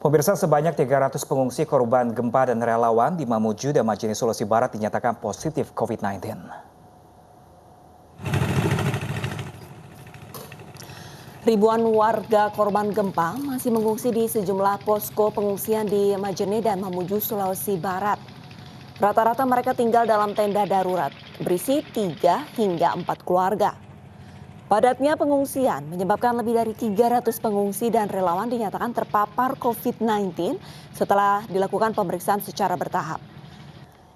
Pemirsa, sebanyak 300 pengungsi korban gempa dan relawan di Mamuju dan Majene, Sulawesi Barat dinyatakan positif COVID-19. Ribuan warga korban gempa masih mengungsi di sejumlah posko pengungsian di Majene dan Mamuju, Sulawesi Barat. Rata-rata mereka tinggal dalam tenda darurat, berisi 3 hingga 4 keluarga. Padatnya pengungsian menyebabkan lebih dari 300 pengungsi dan relawan dinyatakan terpapar COVID-19 setelah dilakukan pemeriksaan secara bertahap.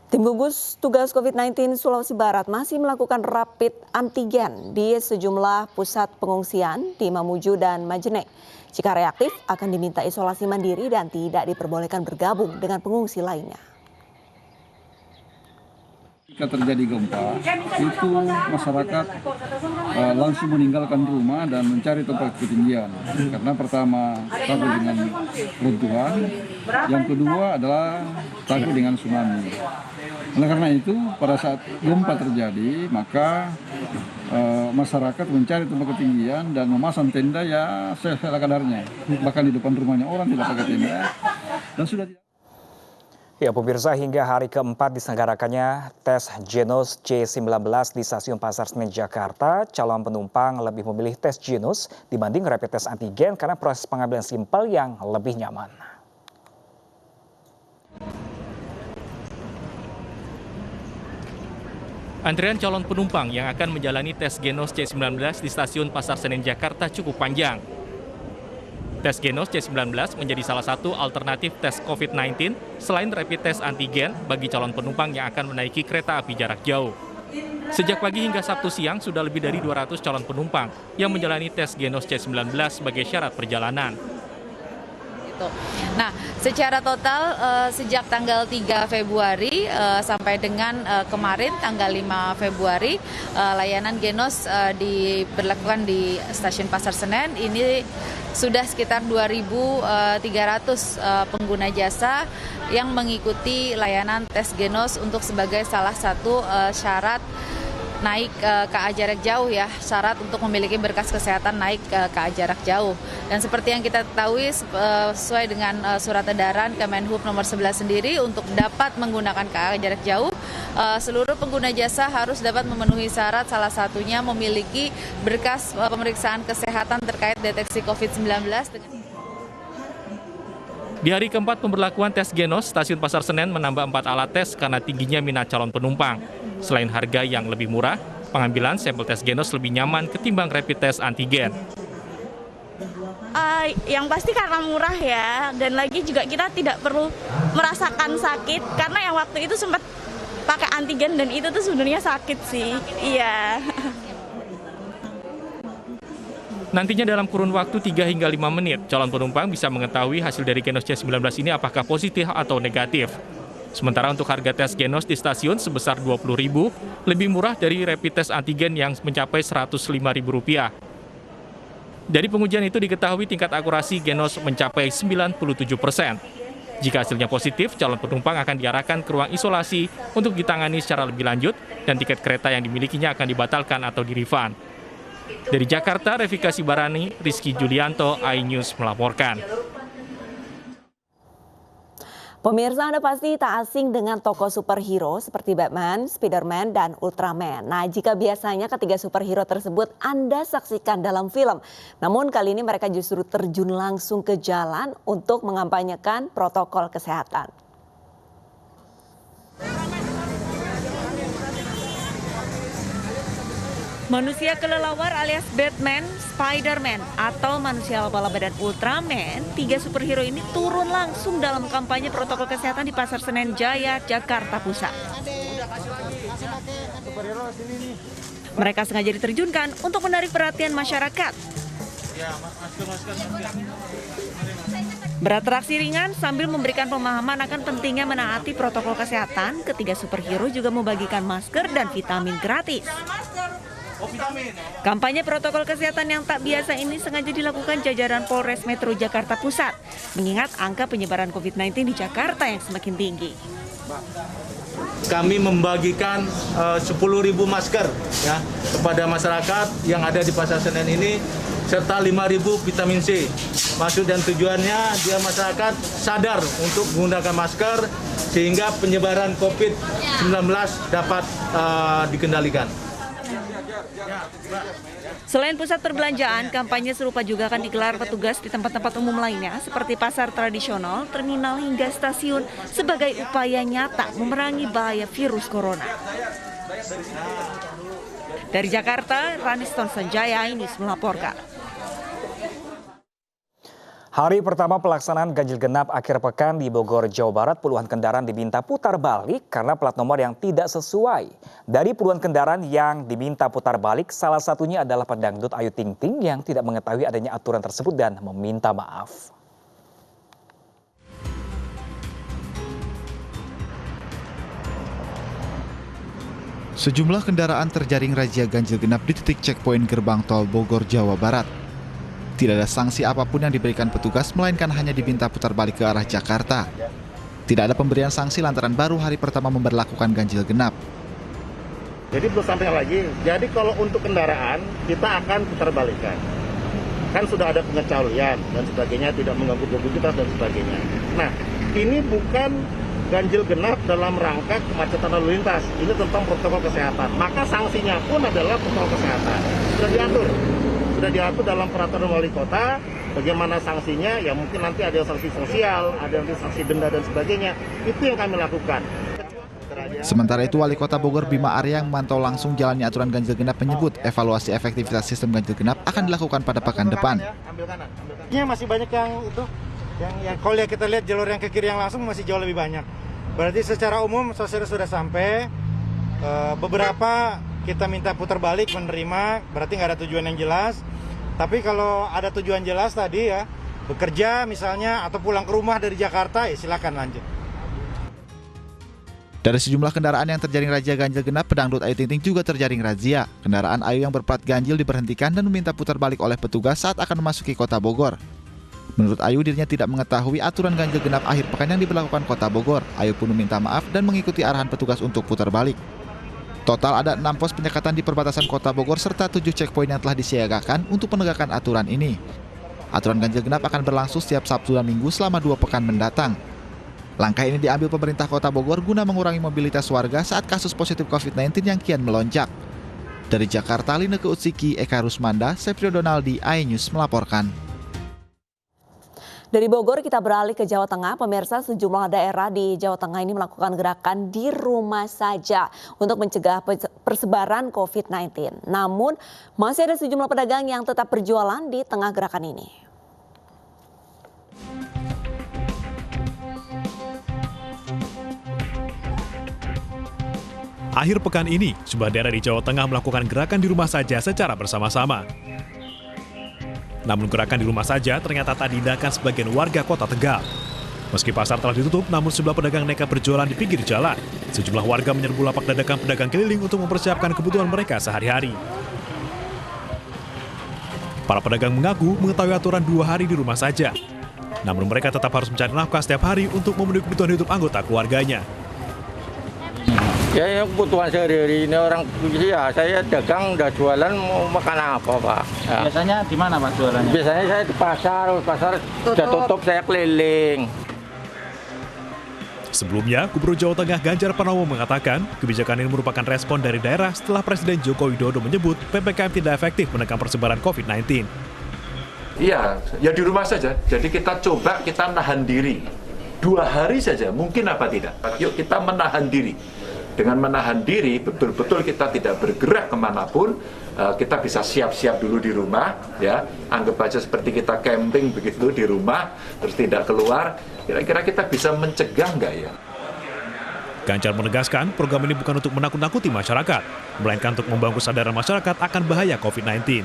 Tim gugus tugas COVID-19 Sulawesi Barat masih melakukan rapid antigen di sejumlah pusat pengungsian di Mamuju dan Majene. Jika reaktif akan diminta isolasi mandiri dan tidak diperbolehkan bergabung dengan pengungsi lainnya. Jika terjadi gempa, itu masyarakat langsung meninggalkan rumah dan mencari tempat ketinggian. Karena pertama takut dengan runtuhan, yang kedua adalah takut dengan tsunami. Oleh karena itu, pada saat gempa terjadi, maka masyarakat mencari tempat ketinggian dan memasang tenda ya sesuai kadarnya. Bahkan di depan rumahnya orang tidak pakai tenda dan sudah tidak. Ya, pemirsa, hingga hari keempat diselenggarakannya tes Genos C19 di Stasiun Pasar Senen, Jakarta. Calon penumpang lebih memilih tes Genos dibanding rapid test antigen karena proses pengambilan simpel yang lebih nyaman. Antrian calon penumpang yang akan menjalani tes Genos C19 di Stasiun Pasar Senen, Jakarta cukup panjang. Tes Genos C19 menjadi salah satu alternatif tes COVID-19 selain rapid test antigen bagi calon penumpang yang akan menaiki kereta api jarak jauh. Sejak pagi hingga Sabtu siang sudah lebih dari 200 calon penumpang yang menjalani tes Genos C19 sebagai syarat perjalanan. Nah, secara total sejak tanggal 3 Februari sampai dengan kemarin tanggal 5 Februari layanan Genos diberlakukan di Stasiun Pasar Senen. Ini sudah sekitar 2.300 pengguna jasa yang mengikuti layanan tes Genos untuk sebagai salah satu syarat naik KA jarak jauh ya, syarat untuk memiliki berkas kesehatan naik KA jarak jauh. Dan seperti yang kita ketahui sesuai dengan surat edaran Kemenhub nomor 11 sendiri, untuk dapat menggunakan KA jarak jauh, seluruh pengguna jasa harus dapat memenuhi syarat, salah satunya memiliki berkas pemeriksaan kesehatan terkait deteksi COVID-19. Di hari keempat pemberlakuan tes Genos, Stasiun Pasar Senen menambah 4 alat tes karena tingginya minat calon penumpang. Selain harga yang lebih murah, pengambilan sampel tes Genos lebih nyaman ketimbang rapid test antigen. Yang pasti karena murah ya, dan lagi juga kita tidak perlu merasakan sakit, karena yang waktu itu sempat pakai antigen dan itu tuh sebenarnya sakit sih. Iya. Nantinya dalam kurun waktu 3 hingga 5 menit, calon penumpang bisa mengetahui hasil dari Genos C19 ini apakah positif atau negatif. Sementara untuk harga tes Genos di stasiun sebesar Rp20.000, lebih murah dari rapid test antigen yang mencapai Rp105.000. Dari pengujian itu diketahui tingkat akurasi Genos mencapai 97%. Jika hasilnya positif, calon penumpang akan diarahkan ke ruang isolasi untuk ditangani secara lebih lanjut dan tiket kereta yang dimilikinya akan dibatalkan atau di-refund. Dari Jakarta, Revika Sibarani, Rizky Julianto, iNews melaporkan. Pemirsa, Anda pasti tak asing dengan tokoh superhero seperti Batman, Spider-Man, dan Ultraman. Nah, jika biasanya ketiga superhero tersebut Anda saksikan dalam film, namun kali ini mereka justru terjun langsung ke jalan untuk mengampanyekan protokol kesehatan. Manusia kelelawar alias Batman, Spider-Man, atau manusia laba-laba dan Ultraman, 3 superhero ini turun langsung dalam kampanye protokol kesehatan di Pasar Senen Jaya, Jakarta Pusat. Mereka sengaja diterjunkan untuk menarik perhatian masyarakat. Beratraksi ringan sambil memberikan pemahaman akan pentingnya menaati protokol kesehatan, ketiga superhero juga membagikan masker dan vitamin gratis. Kampanye protokol kesehatan yang tak biasa ini sengaja dilakukan jajaran Polres Metro Jakarta Pusat, mengingat angka penyebaran COVID-19 di Jakarta yang semakin tinggi. kami membagikan 10.000 masker ya kepada masyarakat yang ada di Pasar Senen ini, serta 5.000 vitamin C. Maksud dan tujuannya biar masyarakat sadar untuk menggunakan masker sehingga penyebaran COVID-19 dapat dikendalikan. Selain pusat perbelanjaan, kampanye serupa juga akan digelar petugas di tempat-tempat umum lainnya seperti pasar tradisional, terminal hingga stasiun sebagai upaya nyata memerangi bahaya virus corona. Dari Jakarta, Raniston Sanjaya, News melaporkan. Hari pertama pelaksanaan ganjil genap akhir pekan di Bogor, Jawa Barat, puluhan kendaraan diminta putar balik karena plat nomor yang tidak sesuai. Dari puluhan kendaraan yang diminta putar balik, salah satunya adalah pedangdut Ayu Ting Ting yang tidak mengetahui adanya aturan tersebut dan meminta maaf. Sejumlah kendaraan terjaring razia ganjil genap di titik checkpoint gerbang tol Bogor, Jawa Barat. Tidak ada sanksi apapun yang diberikan petugas, melainkan hanya diminta putar balik ke arah Jakarta. Tidak ada pemberian sanksi lantaran baru hari pertama memberlakukan ganjil genap. Jadi belum sampai lagi. Jadi kalau untuk kendaraan, kita akan putar balikan. Kan sudah ada pengecualian dan sebagainya, tidak mengganggu mobilitas dan sebagainya. Nah, ini bukan ganjil genap dalam rangka kemacetan lalu lintas. Ini tentang protokol kesehatan. Maka sanksinya pun adalah protokol kesehatan. Sudah diatur dalam peraturan wali kota, bagaimana sanksinya, ya mungkin nanti ada sanksi sosial, ada nanti sanksi denda dan sebagainya, itu yang kami lakukan. Sementara itu, Wali Kota Bogor Bima Arya yang memantau langsung jalannya aturan ganjil genap menyebut evaluasi efektivitas sistem ganjil genap akan dilakukan pada pekan depan. Ini masih banyak yang itu, yang kalau kita lihat jalur yang ke kiri yang langsung masih jauh lebih banyak. Berarti secara umum sosial sudah sampai, beberapa kita minta putar balik menerima, berarti nggak ada tujuan yang jelas. Tapi kalau ada tujuan jelas tadi ya, bekerja misalnya atau pulang ke rumah dari Jakarta, ya silakan lanjut. Dari sejumlah kendaraan yang terjaring razia ganjil genap, pedangdut Ayu Ting Ting juga terjaring razia. Kendaraan Ayu yang berplat ganjil diberhentikan dan meminta putar balik oleh petugas saat akan memasuki kota Bogor. Menurut Ayu, dirinya tidak mengetahui aturan ganjil genap akhir pekan yang diberlakukan kota Bogor. Ayu pun meminta maaf dan mengikuti arahan petugas untuk putar balik. Total ada 6 pos penyekatan di perbatasan kota Bogor serta 7 checkpoint yang telah disiagakan untuk penegakan aturan ini. Aturan ganjil genap akan berlangsung setiap Sabtu dan Minggu selama 2 pekan mendatang. Langkah ini diambil pemerintah kota Bogor guna mengurangi mobilitas warga saat kasus positif COVID-19 yang kian melonjak. Dari Jakarta, Lineke Utsiki, Eka Rusmanda, Septrio Donaldi, iNews melaporkan. Dari Bogor kita beralih ke Jawa Tengah. Pemirsa, sejumlah daerah di Jawa Tengah ini melakukan gerakan di rumah saja untuk mencegah persebaran COVID-19. Namun masih ada sejumlah pedagang yang tetap berjualan di tengah gerakan ini. Akhir pekan ini, sebuah daerah di Jawa Tengah melakukan gerakan di rumah saja secara bersama-sama. Namun gerakan di rumah saja ternyata tak diindahkan sebagian warga kota Tegal. Meski pasar telah ditutup, namun sejumlah pedagang nekat berjualan di pinggir jalan. Sejumlah warga menyerbu lapak dadakan pedagang keliling untuk mempersiapkan kebutuhan mereka sehari-hari. Para pedagang mengaku mengetahui aturan 2 hari di rumah saja. Namun mereka tetap harus mencari nafkah setiap hari untuk memenuhi kebutuhan hidup anggota keluarganya. Ya kebutuhan sehari-hari ini orang ya, saya dagang udah jualan mau makan apa Pak? Ya. Biasanya di mana Pak jualannya? Biasanya saya di pasar udah tutup saya keliling. Sebelumnya, Gubernur Jawa Tengah Ganjar Pranowo mengatakan kebijakan ini merupakan respon dari daerah setelah Presiden Joko Widodo menyebut PPKM tidak efektif menekan persebaran COVID-19. Iya, ya di rumah saja. Jadi kita nahan diri. 2 hari saja, mungkin apa tidak? Yuk kita menahan diri. Dengan menahan diri, betul-betul kita tidak bergerak kemanapun, kita bisa siap-siap dulu di rumah, ya. Anggap aja seperti kita camping begitu di rumah, terus tidak keluar. Kira-kira kita bisa mencegah nggak ya? Ganjar menegaskan program ini bukan untuk menakut-nakuti masyarakat, melainkan untuk membangun kesadaran masyarakat akan bahaya COVID-19.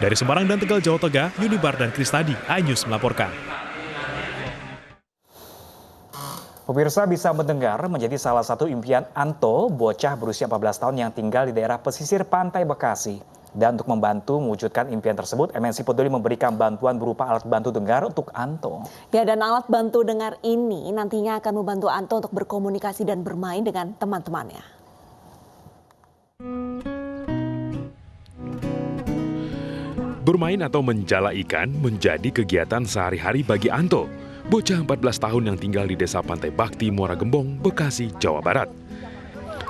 Dari Semarang dan Tegal, Jawa Tengah, Yunibar dan Kristadi, iNews melaporkan. Pemirsa bisa mendengar menjadi salah satu impian Anto, bocah berusia 14 tahun yang tinggal di daerah pesisir pantai Bekasi. Dan untuk membantu mewujudkan impian tersebut, MNC Peduli memberikan bantuan berupa alat bantu dengar untuk Anto. Ya, dan alat bantu dengar ini nantinya akan membantu Anto untuk berkomunikasi dan bermain dengan teman-temannya. Bermain atau menjala ikan menjadi kegiatan sehari-hari bagi Anto, bocah 14 tahun yang tinggal di Desa Pantai Bakti, Muara Gembong, Bekasi, Jawa Barat.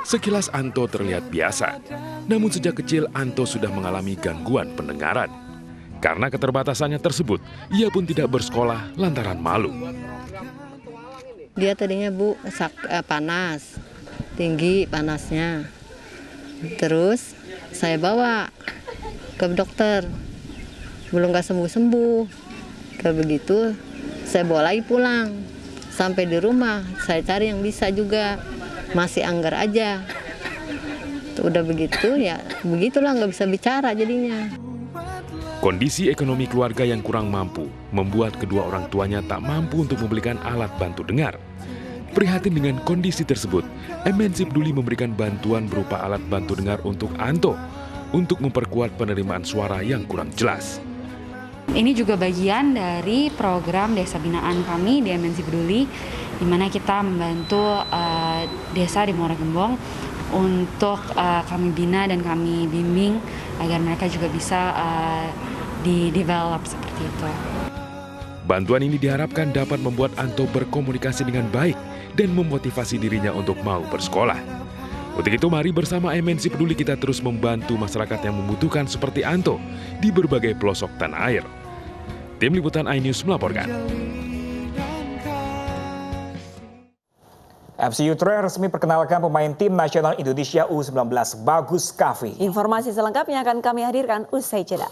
Sekilas Anto terlihat biasa, namun sejak kecil Anto sudah mengalami gangguan pendengaran. Karena keterbatasannya tersebut, ia pun tidak bersekolah lantaran malu. Dia tadinya panas, tinggi panasnya. Terus saya bawa ke dokter, belum gak sembuh-sembuh. Kayak begitu, saya bawa lagi pulang. Sampai di rumah, saya cari yang bisa juga. Masih anggar aja. Udah begitu ya, begitulah nggak bisa bicara jadinya. Kondisi ekonomi keluarga yang kurang mampu membuat kedua orang tuanya tak mampu untuk membelikan alat bantu dengar. Prihatin dengan kondisi tersebut, MNC Peduli memberikan bantuan berupa alat bantu dengar untuk Anto untuk memperkuat penerimaan suara yang kurang jelas. Ini juga bagian dari program desa binaan kami di MNC Peduli, di mana kita membantu desa di Muara Gembong untuk kami bina dan kami bimbing agar mereka juga bisa di-develop seperti itu. Bantuan ini diharapkan dapat membuat Anto berkomunikasi dengan baik dan memotivasi dirinya untuk mau bersekolah. Untuk itu mari bersama MNC Peduli kita terus membantu masyarakat yang membutuhkan seperti Anto di berbagai pelosok tanah air. Tim Liputan iNews melaporkan. FC Utrecht resmi perkenalkan pemain tim nasional Indonesia U19 Bagus Kavi. Informasi selengkapnya akan kami hadirkan usai jeda.